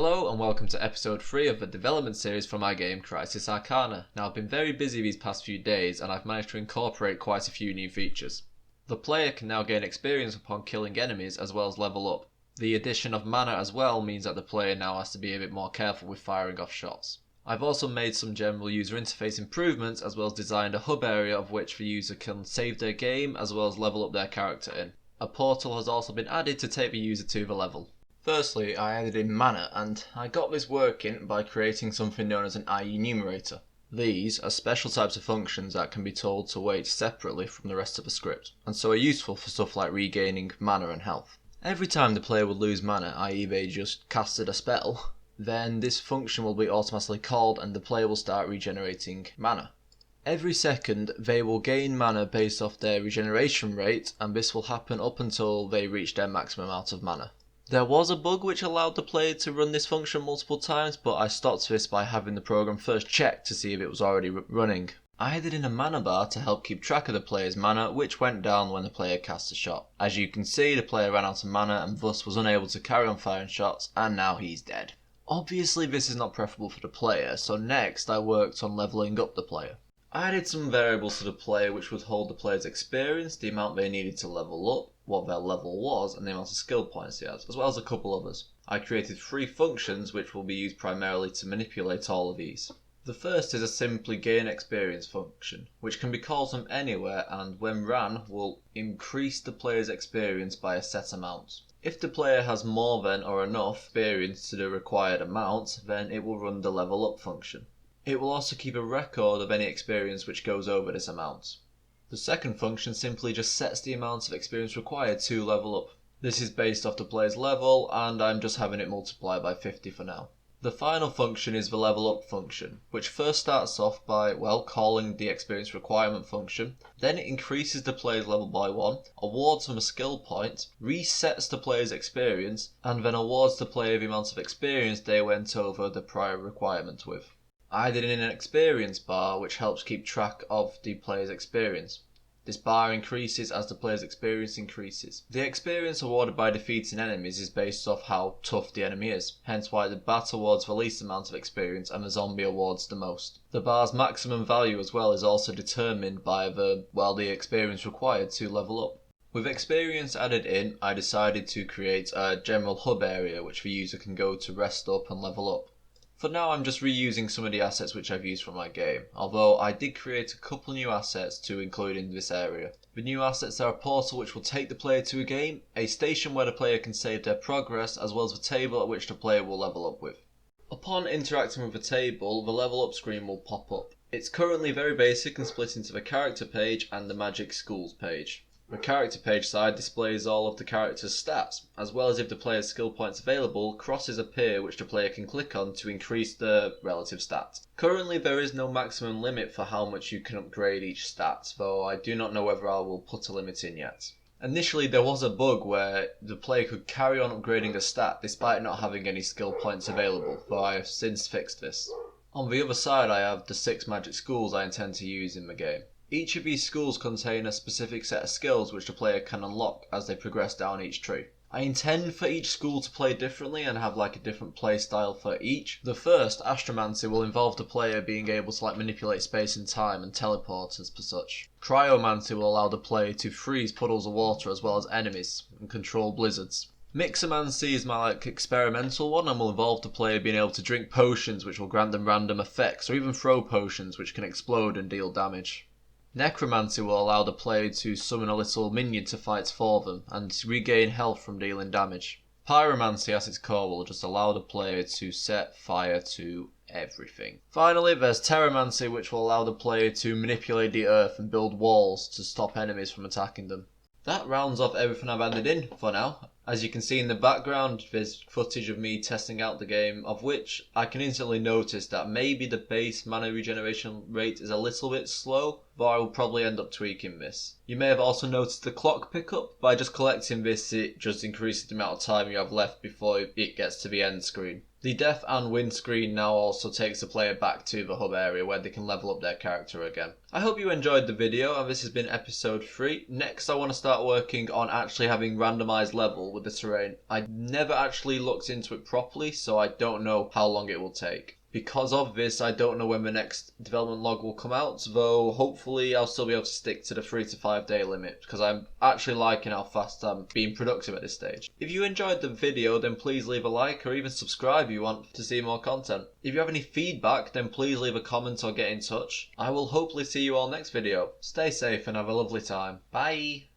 Hello and welcome to episode 3 of the development series for my game Crisis Arcana. Now I've been very busy these past few days and I've managed to incorporate quite a few new features. The player can now gain experience upon killing enemies as well as level up. The addition of mana as well means that the player now has to be a bit more careful with firing off shots. I've also made some general user interface improvements as well as designed a hub area of which the user can save their game as well as level up their character in. A portal has also been added to take the user to the level. Firstly, I added in mana, and I got this working by creating something known as an IE enumerator. These are special types of functions that can be told to wait separately from the rest of the script, and so are useful for stuff like regaining mana and health. Every time the player would lose mana, i.e. they just casted a spell, then this function will be automatically called and the player will start regenerating mana. Every second they will gain mana based off their regeneration rate, and this will happen up until they reach their maximum amount of mana. There was a bug which allowed the player to run this function multiple times, but I stopped this by having the program first check to see if it was already running. I added in a mana bar to help keep track of the player's mana, which went down when the player cast a shot. As you can see, the player ran out of mana and thus was unable to carry on firing shots, and now he's dead. Obviously this is not preferable for the player, so next I worked on leveling up the player. I added some variables to the player which would hold the player's experience, the amount they needed to level up, what their level was, and the amount of skill points he has, as well as a couple others. I created 3 functions which will be used primarily to manipulate all of these. The first is a simply gain experience function, which can be called from anywhere and when ran will increase the player's experience by a set amount. If the player has more than or enough experience to the required amount, then it will run the level up function. It will also keep a record of any experience which goes over this amount. The second function simply just sets the amount of experience required to level up. This is based off the player's level and I'm just having it multiply by 50 for now. The final function is the level up function, which first starts off by, calling the experience requirement function, then it increases the player's level by 1, awards them a skill point, resets the player's experience, and then awards the player the amount of experience they went over the prior requirement with. I added in an experience bar which helps keep track of the player's experience. This bar increases as the player's experience increases. The experience awarded by defeating enemies is based off how tough the enemy is, hence why the bat awards the least amount of experience and the zombie awards the most. The bar's maximum value as well is also determined by the experience required to level up. With experience added in, I decided to create a general hub area which the user can go to rest up and level up. For now I'm just reusing some of the assets which I've used from my game, although I did create a couple new assets to include in this area. The new assets are a portal which will take the player to a game, a station where the player can save their progress, as well as a table at which the player will level up with. Upon interacting with the table, the level up screen will pop up. It's currently very basic and split into the character page and the magic schools page. The character page side displays all of the character's stats, as well as if the player's skill points available, crosses appear which the player can click on to increase the relative stat. Currently there is no maximum limit for how much you can upgrade each stat, though I do not know whether I will put a limit in yet. Initially there was a bug where the player could carry on upgrading a stat despite not having any skill points available, though I have since fixed this. On the other side I have the 6 magic schools I intend to use in the game. Each of these schools contain a specific set of skills which the player can unlock as they progress down each tree. I intend for each school to play differently and have a different play style for each. The first, Astromancy, will involve the player being able to manipulate space and time and teleport as per such. Cryomancy will allow the player to freeze puddles of water as well as enemies and control blizzards. Mixomancy is my experimental one and will involve the player being able to drink potions which will grant them random effects, or even throw potions which can explode and deal damage. Necromancy will allow the player to summon a little minion to fight for them and regain health from dealing damage. Pyromancy at its core will just allow the player to set fire to everything. Finally, there's Terramancy, which will allow the player to manipulate the earth and build walls to stop enemies from attacking them. That rounds off everything I've added in for now. As you can see in the background, there's footage of me testing out the game, of which I can instantly notice that maybe the base mana regeneration rate is a little bit slow, but I will probably end up tweaking this. You may have also noticed the clock pickup. By just collecting this, it just increases the amount of time you have left before it gets to the end screen. The death and win screen now also takes the player back to the hub area where they can level up their character again. I hope you enjoyed the video, and this has been episode 3. Next I want to start working on actually having randomized level with the terrain. I never actually looked into it properly, so I don't know how long it will take. Because of this, I don't know when the next development log will come out, though hopefully I'll still be able to stick to the 3 to 5 day limit, because I'm actually liking how fast I'm being productive at this stage. If you enjoyed the video, then please leave a like or even subscribe if you want to see more content. If you have any feedback, then please leave a comment or get in touch. I will hopefully see you all next video. Stay safe and have a lovely time. Bye!